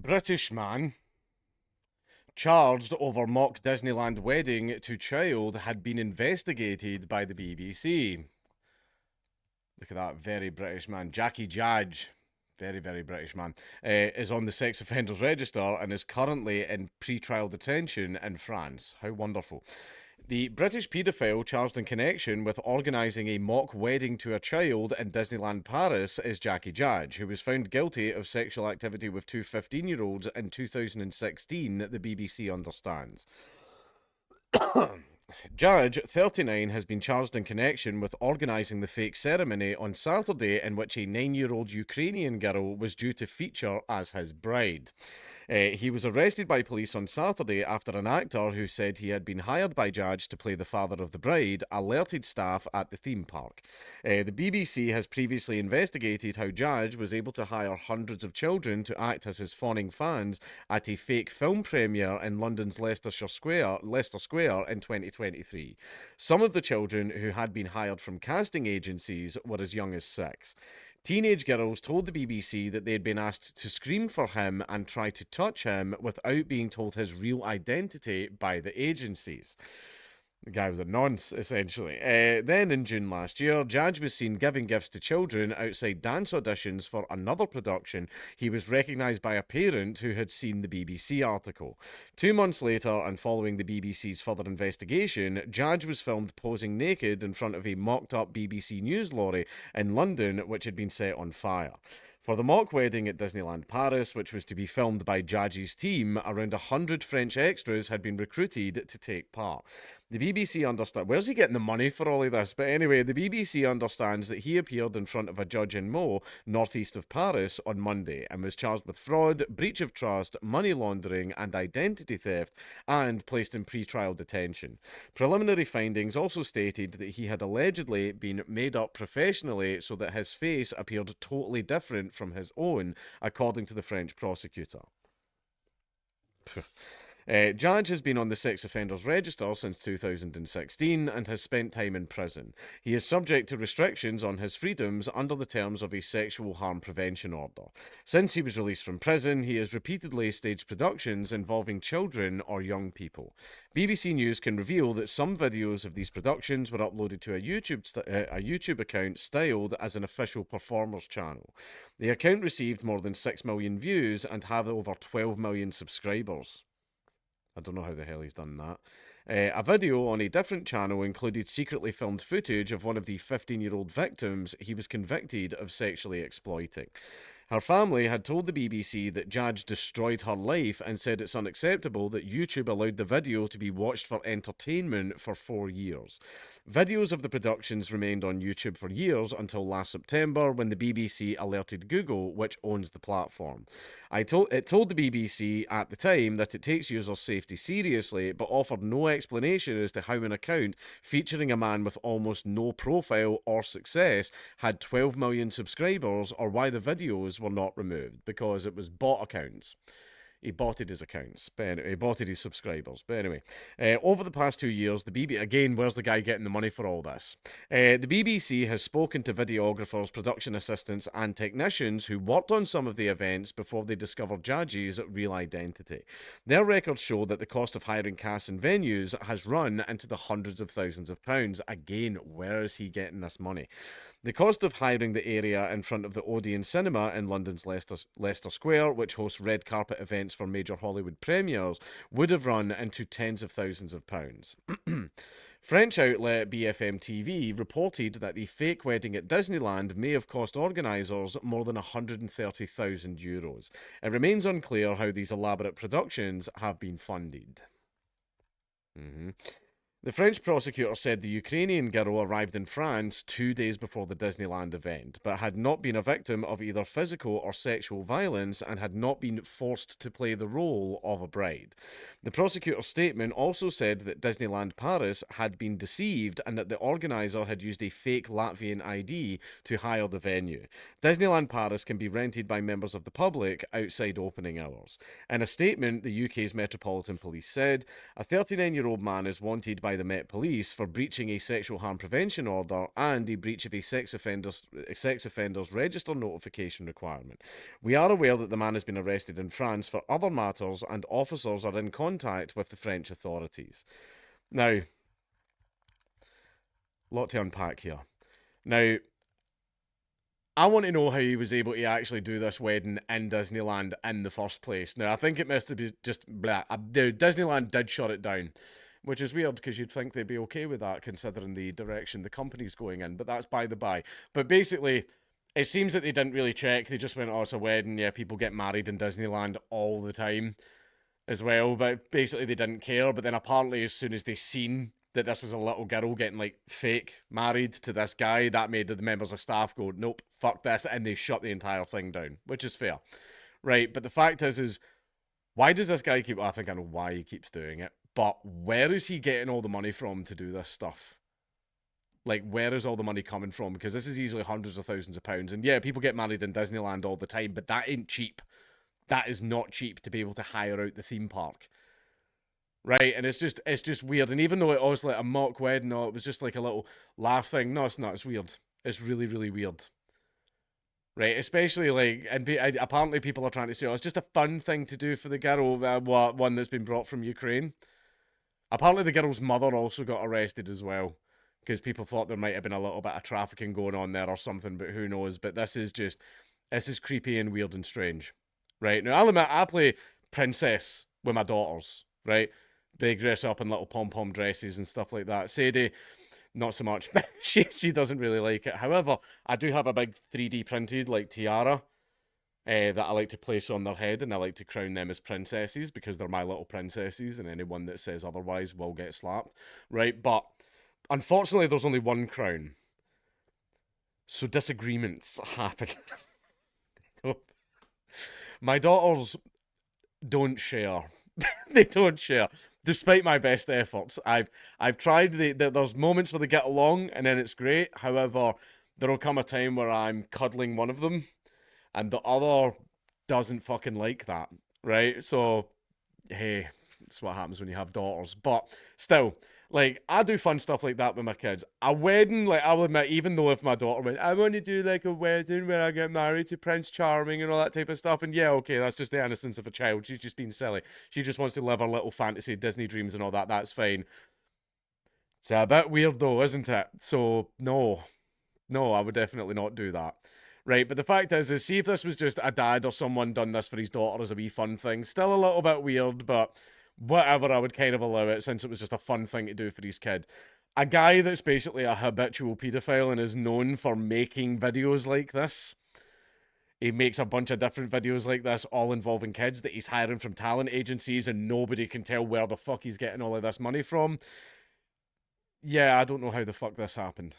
British man charged over mock Disneyland wedding to child had been investigated by the BBC. Look at that, very British man. Jackie Judge, very, very British man, is on the sex offenders register and is currently in pre-trial detention in France. How wonderful. The British paedophile charged in connection with organising a mock wedding to a child in Disneyland Paris is Jackie Judge, who was found guilty of sexual activity with two 15-year-olds in 2016, the BBC understands. Judge, 39, has been charged in connection with organising the fake ceremony on Saturday in which a 9-year-old Ukrainian girl was due to feature as his bride. He was arrested by police on Saturday after an actor who said he had been hired by Judge to play the father of the bride alerted staff at the theme park. The BBC has previously investigated how Judge was able to hire hundreds of children to act as his fawning fans at a fake film premiere in London's Leicester Square in 2023. Some of the children who had been hired from casting agencies were as young as 6. Teenage girls told the BBC that they had been asked to scream for him and try to touch him without being told his real identity by the agencies. The guy was a nonce, essentially. Then, in June last year, Judge was seen giving gifts to children outside dance auditions for another production. He was recognised by a parent who had seen the BBC article. 2 months later, and following the BBC's further investigation, Judge was filmed posing naked in front of a mocked-up BBC News lorry in London, which had been set on fire. For the mock wedding at Disneyland Paris, which was to be filmed by Judge's team, around 100 French extras had been recruited to take part. The BBC understands... Where's he getting the money for all of this? But anyway, the BBC understands that he appeared in front of a judge in Meaux, northeast of Paris, on Monday and was charged with fraud, breach of trust, money laundering and identity theft and placed in pre-trial detention. Preliminary findings also stated that he had allegedly been made up professionally so that his face appeared totally different from his own, according to the French prosecutor. Judge has been on the sex offenders register since 2016 and has spent time in prison. He is subject to restrictions on his freedoms under the terms of a sexual harm prevention order. Since he was released from prison, he has repeatedly staged productions involving children or young people. BBC News can reveal that some videos of these productions were uploaded to a YouTube account styled as an official performers channel. The account received more than 6 million views and have over 12 million subscribers. I don't know how the hell he's done that. A video on a different channel included secretly filmed footage of one of the 15-year-old victims he was convicted of sexually exploiting. Her family had told the BBC that Judge destroyed her life and said it's unacceptable that YouTube allowed the video to be watched for entertainment for 4 years. Videos of the productions remained on YouTube for years until last September when the BBC alerted Google, which owns the platform. It told the BBC at the time that it takes users' safety seriously, but offered no explanation as to how an account featuring a man with almost no profile or success had 12 million subscribers or why the videos were not removed, because it was bot accounts. He botted his accounts, but anyway, he botted his subscribers. But anyway, over the past 2 years, the BBC, again, where's the guy getting the money for all this? The BBC has spoken to videographers, production assistants, and technicians who worked on some of the events before they discovered Judge's real identity. Their records show that the cost of hiring casts and venues has run into the hundreds of thousands of pounds. Again, where is he getting this money? The cost of hiring the area in front of the Odeon Cinema in London's Leicester Square, which hosts red carpet events for major Hollywood premieres, would have run into tens of thousands of pounds. French outlet BFM TV reported that the fake wedding at Disneyland may have cost organisers more than €130,000. It remains unclear how these elaborate productions have been funded. The French prosecutor said the Ukrainian girl arrived in France 2 days before the Disneyland event, but had not been a victim of either physical or sexual violence and had not been forced to play the role of a bride. The prosecutor's statement also said that Disneyland Paris had been deceived and that the organiser had used a fake Latvian ID to hire the venue. Disneyland Paris can be rented by members of the public outside opening hours. In a statement, the UK's Metropolitan Police said, a 39-year-old man is wanted by by the Met Police for breaching a sexual harm prevention order and a breach of a sex offenders register notification requirement. We are aware that the man has been arrested in France for other matters, and officers are in contact with the French authorities. Now, lot to unpack here. Now, I want to know how he was able to actually do this wedding in Disneyland in the first place. Now, I think it must have been just blah. Disneyland did shut it down, which is weird because you'd think they'd be okay with that considering the direction the company's going in, but that's by the by. But basically, it seems that they didn't really check. They just went, oh, it's a wedding. Yeah, people get married in Disneyland all the time as well, but basically they didn't care. But then apparently, as soon as they seen that this was a little girl getting like fake married to this guy, that made the members of staff go, nope, fuck this, and they shut the entire thing down, which is fair, right? But the fact is why does this guy keep? Well, I think I know why he keeps doing it, but where is he getting all the money from to do this stuff? Like, where is all the money coming from? Because this is easily hundreds of thousands of pounds, and yeah, people get married in Disneyland all the time, but that ain't cheap. That is not cheap to be able to hire out the theme park. Right, and it's just weird. And even though it was like a mock wedding, no, it was just like a little laugh thing. No, it's not. It's weird. It's really, really weird. Right, especially like, and apparently people are trying to say, oh, it's just a fun thing to do for the girl, one that's been brought from Ukraine. Apparently the girl's mother also got arrested as well, because people thought there might have been a little bit of trafficking going on there or something, but who knows. But this is creepy and weird and strange. Right, now I'll admit, I play princess with my daughters, right? They dress up in little pom-pom dresses and stuff like that. Sadie, not so much. she doesn't really like it. However, I do have a big 3D printed like tiara that I like to place on their head, and I like to crown them as princesses because they're my little princesses, and anyone that says otherwise will get slapped, right? But unfortunately, there's only one crown, so disagreements happen. My daughters don't share. They don't share. Despite my best efforts, I've tried. There's moments where they get along, and then it's great. However, there will come a time where I'm cuddling one of them, and the other doesn't fucking like that, right? So, hey, it's what happens when you have daughters. But still, like, I do fun stuff like that with my kids. A wedding, like, I'll admit, even though if my daughter went, I want to do like a wedding where I get married to Prince Charming and all that type of stuff, and yeah, okay, that's just the innocence of a child. She's just being silly. She just wants to live her little fantasy Disney dreams and all that. That's fine. It's a bit weird though, isn't it? So, no, I would definitely not do that. Right, but the fact is, see if this was just a dad or someone done this for his daughter as a wee fun thing. Still a little bit weird, but whatever, I would kind of allow it since it was just a fun thing to do for his kid. A guy that's basically a habitual paedophile and is known for making videos like this. He makes a bunch of different videos like this, all involving kids that he's hiring from talent agencies, and nobody can tell where the fuck he's getting all of this money from. Yeah, I don't know how the fuck this happened.